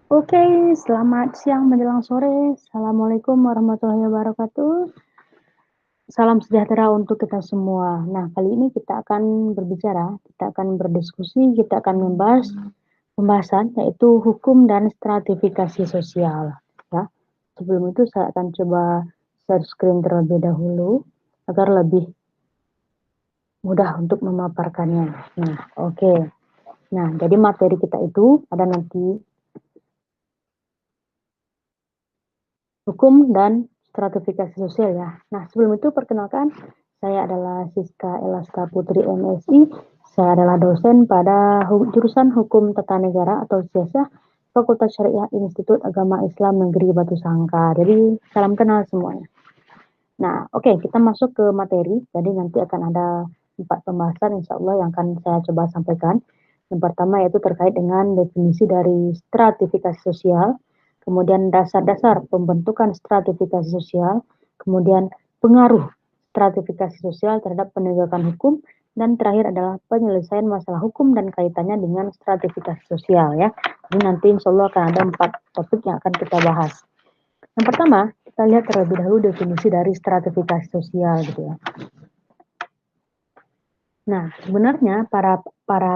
Oke, selamat siang menjelang sore. Assalamualaikum warahmatullahi wabarakatuh. Salam sejahtera untuk kita semua. Nah, kali ini kita akan berbicara, kita akan berdiskusi, kita akan membahas pembahasan yaitu hukum dan stratifikasi sosial. Ya, sebelum itu saya akan coba share screen terlebih dahulu agar lebih mudah untuk memaparkannya. Nah, oke. Nah, jadi materi kita itu ada nanti hukum dan stratifikasi sosial ya. Nah, sebelum itu perkenalkan, saya adalah Siska Elaska Putri MSI. Saya adalah dosen pada jurusan Hukum Tata Negara atau SIASA, Fakultas Syariah Institut Agama Islam Negeri Batu Sangkar. Jadi, salam kenal semuanya. Nah, oke, kita masuk ke materi. Jadi nanti akan ada 4 pembahasan insya Allah yang akan saya coba sampaikan. Yang pertama yaitu terkait dengan definisi dari stratifikasi sosial, kemudian dasar-dasar pembentukan stratifikasi sosial, kemudian pengaruh stratifikasi sosial terhadap penegakan hukum, dan terakhir adalah penyelesaian masalah hukum dan kaitannya dengan stratifikasi sosial ya. Jadi nanti insya Allah akan ada 4 topik yang akan kita bahas. Yang pertama, kita lihat terlebih dahulu definisi dari stratifikasi sosial gitu ya. Nah, sebenarnya para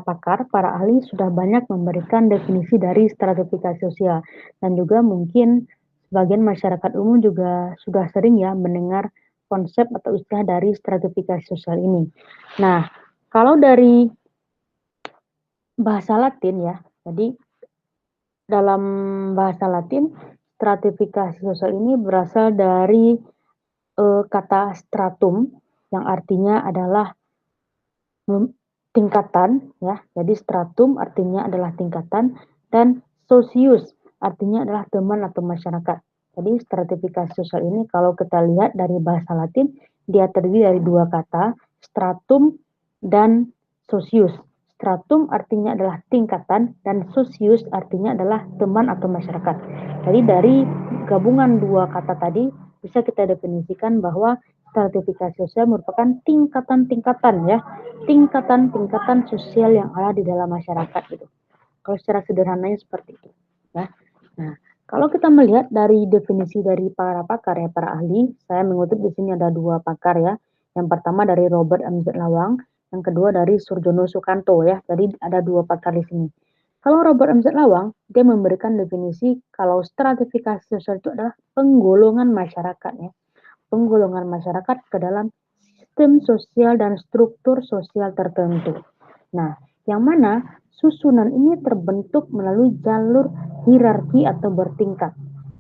pakar, para ahli sudah banyak memberikan definisi dari stratifikasi sosial dan juga mungkin sebagian masyarakat umum juga sudah sering ya mendengar konsep atau istilah dari stratifikasi sosial ini. Nah, kalau dari bahasa Latin ya, jadi dalam bahasa Latin stratifikasi sosial ini berasal dari kata stratum yang artinya adalah tingkatan ya. Jadi stratum artinya adalah tingkatan dan socius artinya adalah teman atau masyarakat. Jadi stratifikasi sosial ini kalau kita lihat dari bahasa Latin dia terdiri dari dua kata, stratum dan socius. Stratum artinya adalah tingkatan dan socius artinya adalah teman atau masyarakat. Jadi dari gabungan dua kata tadi bisa kita definisikan bahwa stratifikasi sosial merupakan tingkatan-tingkatan ya, tingkatan-tingkatan sosial yang ada di dalam masyarakat gitu. Kalau secara sederhananya seperti itu ya. Nah, kalau kita melihat dari definisi dari para pakar ya, para ahli, saya mengutip di sini ada dua pakar ya. Yang pertama dari Robert M. Z. Lawang, yang kedua dari Surjono Sukanto ya. Jadi ada dua pakar di sini. Kalau Robert M. Z. Lawang, dia memberikan definisi kalau stratifikasi sosial itu adalah penggolongan masyarakat ya. Penggolongan masyarakat ke dalam sistem sosial dan struktur sosial tertentu. Nah, yang mana susunan ini terbentuk melalui jalur hierarki atau bertingkat,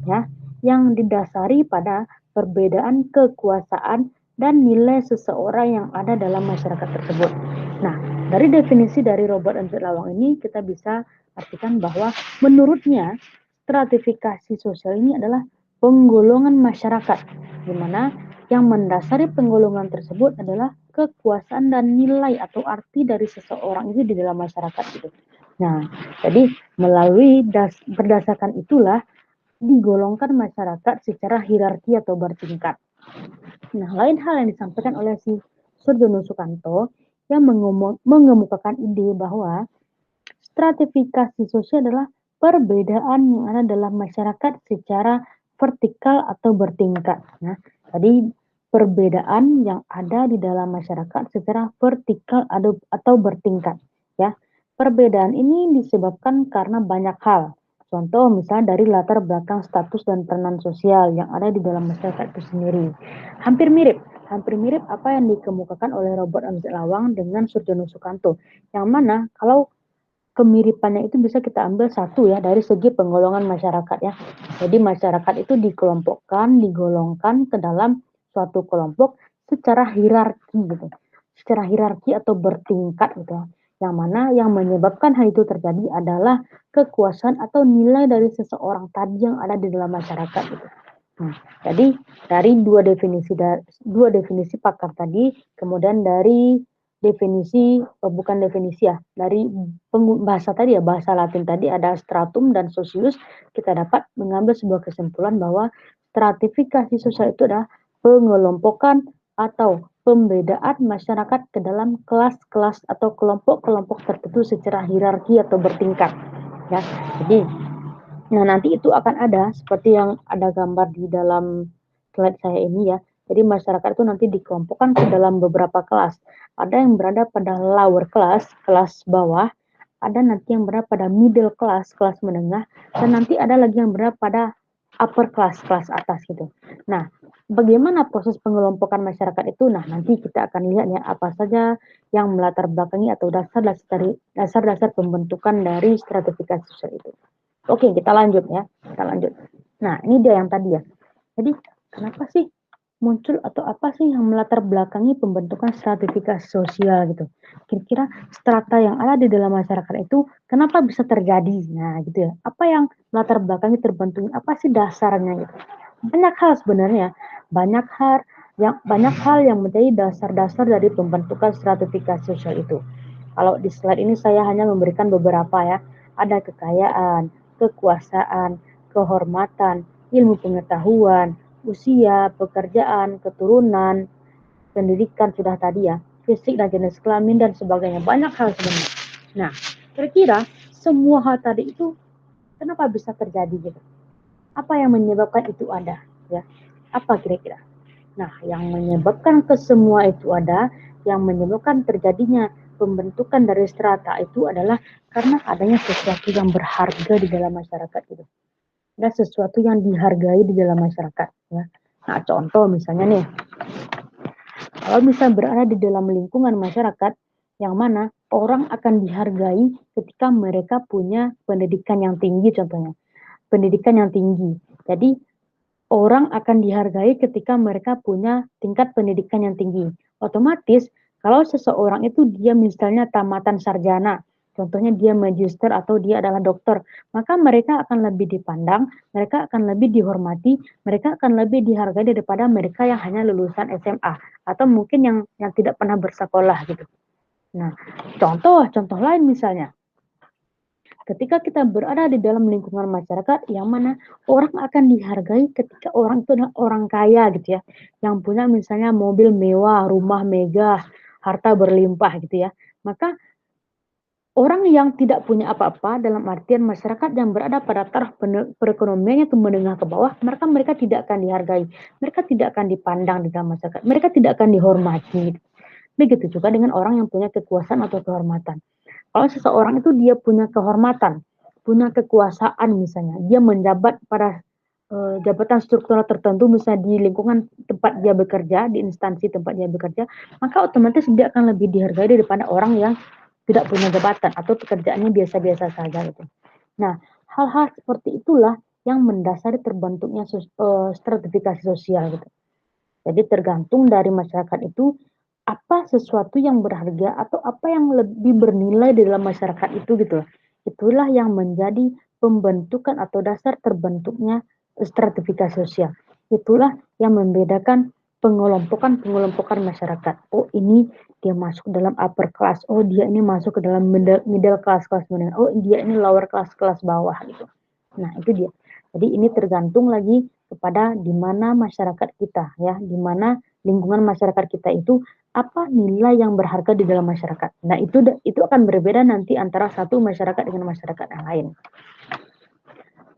ya, yang didasari pada perbedaan kekuasaan dan nilai seseorang yang ada dalam masyarakat tersebut. Nah, dari definisi dari Robert M. Z. Lawang ini kita bisa artikan bahwa menurutnya stratifikasi sosial ini adalah penggolongan masyarakat, di mana yang mendasari penggolongan tersebut adalah kekuasaan dan nilai atau arti dari seseorang itu di dalam masyarakat gitu. Nah, jadi melalui berdasarkan itulah digolongkan masyarakat secara hierarki atau bertingkat. Nah, lain hal yang disampaikan oleh si Surjono Sukanto yang mengemukakan ide bahwa stratifikasi sosial adalah perbedaan yang ada dalam masyarakat secara vertikal atau bertingkat. Nah, tadi perbedaan yang ada di dalam masyarakat secara vertikal atau bertingkat. Ya, perbedaan ini disebabkan karena banyak hal. Contoh misalnya dari latar belakang status dan peranan sosial yang ada di dalam masyarakat itu sendiri. Hampir mirip apa yang dikemukakan oleh Robert M. Z. Lawang dengan Surjono Sukanto. Yang mana kalau kemiripannya itu bisa kita ambil satu ya dari segi penggolongan masyarakat ya. Jadi masyarakat itu digolongkan ke dalam suatu kelompok secara hierarki gitu. Secara hierarki atau bertingkat gitu. Yang mana yang menyebabkan hal itu terjadi adalah kekuasaan atau nilai dari seseorang tadi yang ada di dalam masyarakat gitu. Nah, jadi dari dua definisi pakar tadi, kemudian dari definisi bukan definisi ya, dari bahasa tadi ya, bahasa Latin tadi ada stratum dan socius, kita dapat mengambil sebuah kesimpulan bahwa stratifikasi sosial itu adalah pengelompokan atau pembedaan masyarakat ke dalam kelas-kelas atau kelompok-kelompok tertentu secara hierarki atau bertingkat ya. Jadi Nah, nanti itu akan ada seperti yang ada gambar di dalam slide saya ini ya. Jadi masyarakat itu nanti dikelompokkan ke dalam beberapa kelas. Ada yang berada pada lower class, kelas bawah, ada nanti yang berada pada middle class, kelas menengah, dan nanti ada lagi yang berada pada upper class, kelas atas gitu. Nah, bagaimana proses pengelompokan masyarakat itu? Nah, nanti kita akan lihat ya apa saja yang melatar belakangi atau dasar-dasar pembentukan dari stratifikasi sosial itu. Oke, kita lanjut ya. Kita lanjut. Nah, ini dia yang tadi ya. Jadi, kenapa sih muncul atau apa sih yang melatar belakangi pembentukan stratifikasi sosial gitu? Kira-kira strata yang ada di dalam masyarakat itu kenapa bisa terjadi? Nah, gitu ya. Apa yang melatar belakangi terbentuknya? Apa sih dasarnya gitu? Banyak hal sebenarnya. Banyak hal yang menjadi dasar-dasar dari pembentukan stratifikasi sosial itu. Kalau di slide ini saya hanya memberikan beberapa ya. Ada kekayaan, kekuasaan, kehormatan, ilmu pengetahuan, usia, pekerjaan, keturunan, pendidikan sudah tadi ya, fisik dan jenis kelamin dan sebagainya. Banyak hal sebenarnya. Nah, kira-kira semua hal tadi itu kenapa bisa terjadi gitu? Apa yang menyebabkan itu ada? Ya, apa kira-kira? Nah, yang menyebabkan kesemua itu ada, yang menyebabkan terjadinya pembentukan dari strata itu adalah karena adanya sesuatu yang berharga di dalam masyarakat gitu. Ada sesuatu yang dihargai di dalam masyarakat ya. Nah, contoh misalnya nih, kalau misal berada di dalam lingkungan masyarakat yang mana orang akan dihargai ketika mereka punya pendidikan yang tinggi contohnya. Pendidikan yang tinggi. Jadi orang akan dihargai ketika mereka punya tingkat pendidikan yang tinggi. Otomatis, kalau seseorang itu dia misalnya tamatan sarjana, contohnya dia magister atau dia adalah dokter, maka mereka akan lebih dipandang, mereka akan lebih dihormati, mereka akan lebih dihargai daripada mereka yang hanya lulusan SMA atau mungkin yang tidak pernah bersekolah gitu. Nah, contoh lain misalnya, ketika kita berada di dalam lingkungan masyarakat yang mana orang akan dihargai ketika orang itu adalah orang kaya gitu ya, yang punya misalnya mobil mewah, rumah megah, harta berlimpah gitu ya. Maka orang yang tidak punya apa-apa dalam artian masyarakat yang berada pada taraf perekonomiannya itu menengah ke bawah, mereka tidak akan dihargai, mereka tidak akan dipandang di dalam masyarakat, mereka tidak akan dihormati. Begitu juga dengan orang yang punya kekuasaan atau kehormatan. Kalau seseorang itu dia punya kehormatan, punya kekuasaan misalnya, dia menjabat pada jabatan struktural tertentu misalnya di lingkungan tempat dia bekerja, di instansi tempat dia bekerja, maka otomatis dia akan lebih dihargai daripada orang yang tidak punya jabatan atau pekerjaannya biasa-biasa saja gitu. Nah, hal-hal seperti itulah yang mendasari terbentuknya stratifikasi sosial gitu. Jadi tergantung dari masyarakat itu apa sesuatu yang berharga atau apa yang lebih bernilai di dalam masyarakat itu gitu. Itulah yang menjadi pembentukan atau dasar terbentuknya stratifikasi sosial. Itulah yang membedakan pengelompokan masyarakat. Oh, ini dia masuk dalam upper class. Oh, dia ini masuk ke dalam middle class, kelas menengah. Oh, dia ini lower class, kelas bawah gitu. Nah, itu dia. Jadi ini tergantung lagi kepada di mana masyarakat kita ya, di mana lingkungan masyarakat kita itu apa nilai yang berharga di dalam masyarakat. Nah, itu akan berbeda nanti antara satu masyarakat dengan masyarakat yang lain.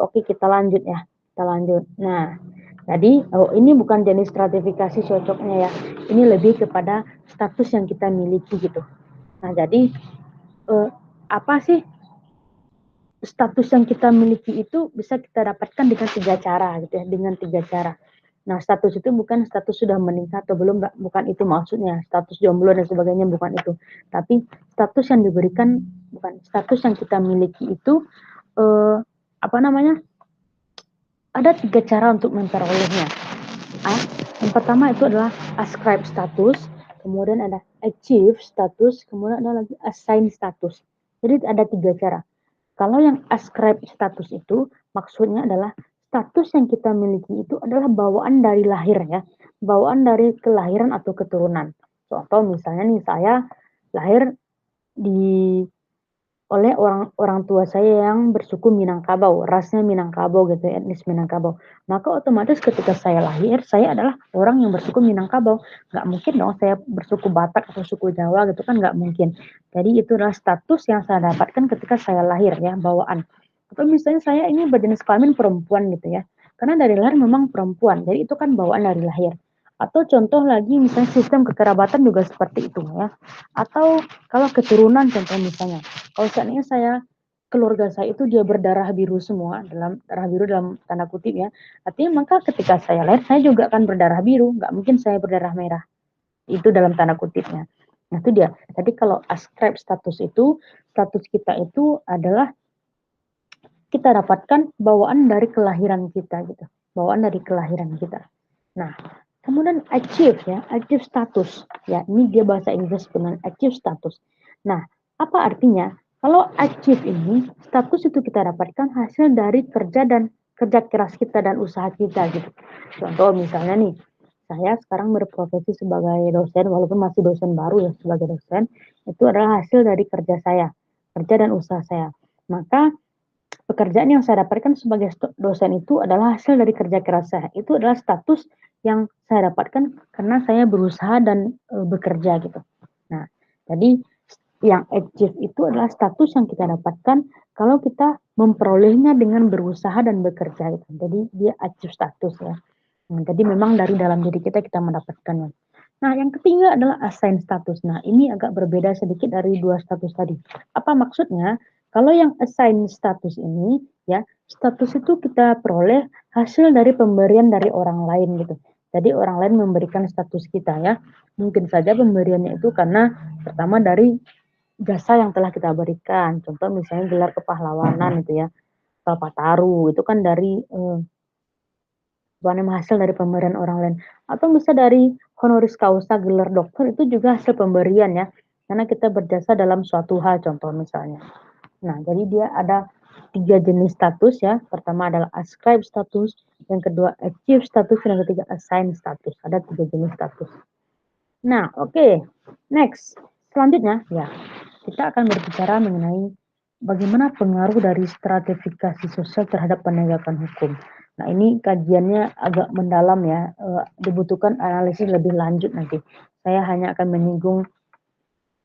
Oke, kita lanjut ya. Kita lanjut. Nah, jadi ini bukan jenis stratifikasi cocoknya ya. Ini lebih kepada status yang kita miliki gitu. Nah, jadi apa sih status yang kita miliki itu bisa kita dapatkan dengan 3 cara gitu ya, dengan 3 cara. Nah, status itu bukan status sudah menikah atau belum, bukan itu maksudnya. Status jomblo dan sebagainya bukan itu. Tapi status yang diberikan bukan status yang kita miliki itu apa namanya? Ada 3 cara untuk memperolehnya. Yang pertama itu adalah ascribe status, kemudian ada achieve status, kemudian ada lagi assign status. Jadi ada 3 cara. Kalau yang ascribe status itu maksudnya adalah status yang kita miliki itu adalah bawaan dari lahir ya, bawaan dari kelahiran atau keturunan. Contoh misalnya nih saya lahir di oleh orang tua saya yang bersuku Minangkabau, rasnya Minangkabau gitu, etnis Minangkabau. Maka otomatis ketika saya lahir, saya adalah orang yang bersuku Minangkabau. Nggak mungkin dong saya bersuku Batak atau suku Jawa gitu kan nggak mungkin. Jadi itu adalah status yang saya dapatkan ketika saya lahir ya, bawaan. Atau misalnya saya ini berjenis kelamin perempuan gitu ya. Karena dari lahir memang perempuan, jadi itu kan bawaan dari lahir. Atau contoh lagi misalnya sistem kekerabatan juga seperti itu ya. Atau kalau keturunan contoh misalnya, kalau seandainya keluarga saya itu dia berdarah biru semua, dalam darah biru dalam tanda kutip ya. Artinya maka ketika saya lahir saya juga akan berdarah biru, nggak mungkin saya berdarah merah. Itu dalam tanda kutipnya. Nah itu dia. Jadi kalau ascribe status itu, status kita itu adalah kita dapatkan bawaan dari kelahiran kita gitu. Bawaan dari kelahiran kita. Nah, kemudian achieve ya, achieve status. Ya, ini dia bahasa Inggris dengan achieve status. Nah, apa artinya? Kalau achieve ini, status itu kita dapatkan hasil dari kerja dan kerja keras kita dan usaha kita gitu. Contoh misalnya nih, saya sekarang berprofesi sebagai dosen, walaupun masih dosen baru ya sebagai dosen, itu adalah hasil dari kerja saya, kerja dan usaha saya. Maka pekerjaan yang saya dapatkan sebagai dosen itu adalah hasil dari kerja keras saya. Itu adalah status yang saya dapatkan karena saya berusaha dan bekerja gitu. Nah, jadi yang achieve itu adalah status yang kita dapatkan kalau kita memperolehnya dengan berusaha dan bekerja gitu. Jadi dia achieve status ya. Nah, jadi memang dari dalam diri kita mendapatkannya. Nah, yang ketiga adalah assign status. Nah, ini agak berbeda sedikit dari dua status tadi. Apa maksudnya? Kalau yang assign status ini, ya, status itu kita peroleh hasil dari pemberian dari orang lain gitu. Jadi orang lain memberikan status kita ya. Mungkin saja pemberiannya itu karena pertama dari jasa yang telah kita berikan. Contoh misalnya gelar kepahlawanan itu ya. Kalpataru itu kan dari hasil dari pemberian orang lain. Atau bisa dari honoris causa gelar dokter itu juga hasil pemberian ya. Karena kita berjasa dalam suatu hal contoh misalnya. Nah, jadi dia ada 3 jenis status ya. Pertama adalah ascribe status, yang kedua achieve status, dan yang ketiga assign status. Ada 3 jenis status. Nah, oke. Next. Selanjutnya ya, kita akan berbicara mengenai bagaimana pengaruh dari stratifikasi sosial terhadap penegakan hukum. Nah, ini kajiannya agak mendalam ya, dibutuhkan analisis lebih lanjut nanti. Saya hanya akan menyinggung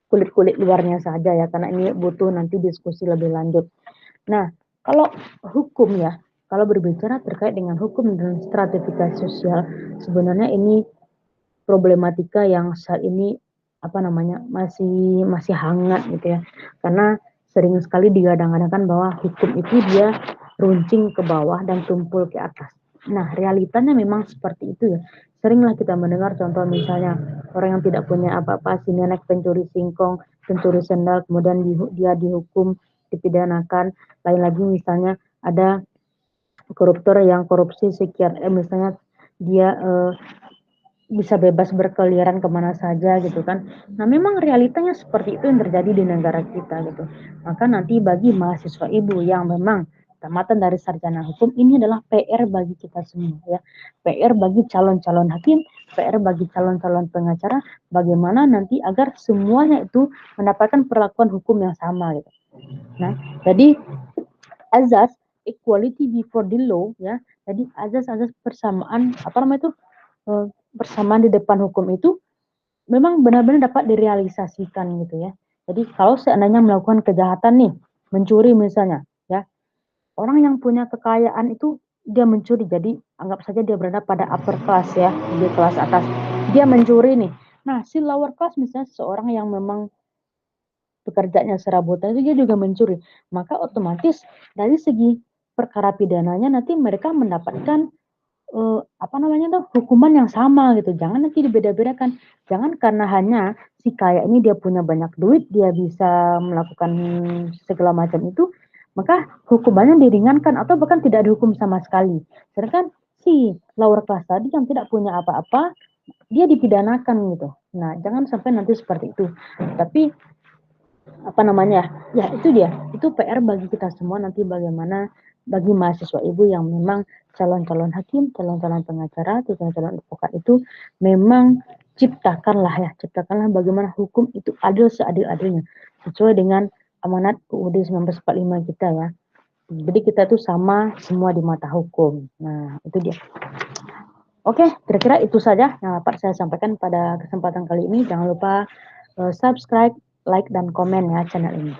kulit-kulit luarnya saja ya, karena ini butuh nanti diskusi lebih lanjut. Nah, kalau hukum ya, kalau berbicara terkait dengan hukum dan stratifikasi sosial, sebenarnya ini problematika yang saat ini masih hangat gitu ya. Karena sering sekali digadang-gadangkan bahwa hukum itu dia runcing ke bawah dan tumpul ke atas. Nah, realitanya memang seperti itu ya. Seringlah kita mendengar contoh misalnya orang yang tidak punya apa-apa, si nenek pencuri singkong, pencuri sendal, kemudian dia dihukum, dipidanakan. Lain lagi misalnya ada koruptor yang korupsi sekian, misalnya dia bisa bebas berkeliaran kemana saja gitu kan. Nah memang realitanya seperti itu yang terjadi di negara kita gitu. Maka nanti bagi mahasiswa ibu yang memang tamatan dari sarjana hukum ini adalah PR bagi kita semua ya. PR bagi calon-calon hakim, PR bagi calon-calon pengacara, bagaimana nanti agar semuanya itu mendapatkan perlakuan hukum yang sama gitu. Nah, jadi azas equality before the law ya. Jadi azas-azas persamaan persamaan di depan hukum itu memang benar-benar dapat direalisasikan gitu ya. Jadi kalau seandainya melakukan kejahatan nih, mencuri misalnya, ya, orang yang punya kekayaan itu dia mencuri, jadi anggap saja dia berada pada upper class ya, di kelas atas. Dia mencuri nih. Nah, si lower class misalnya seorang yang memang pekerjaannya serabutan itu dia juga mencuri. Maka otomatis dari segi perkara pidananya nanti mereka mendapatkan hukuman yang sama gitu. Jangan nanti dibeda-bedakan. Jangan karena hanya si kaya ini dia punya banyak duit, dia bisa melakukan segala macam itu, maka hukumannya diringankan atau bahkan tidak dihukum sama sekali. Sedangkan si lower class tadi yang tidak punya apa-apa, dia dipidanakan gitu. Nah, jangan sampai nanti seperti itu. Tapi ya itu dia, itu PR bagi kita semua nanti bagaimana bagi mahasiswa ibu yang memang calon-calon hakim, calon-calon pengacara, calon-calon advokat itu memang ciptakanlah bagaimana hukum itu adil seadil-adilnya sesuai dengan amanat UUD 1945 kita ya. Jadi kita tuh sama semua di mata hukum. Nah, itu dia. Oke, kira-kira itu saja yang dapat saya sampaikan pada kesempatan kali ini. Jangan lupa subscribe, like, dan komen ya channel ini.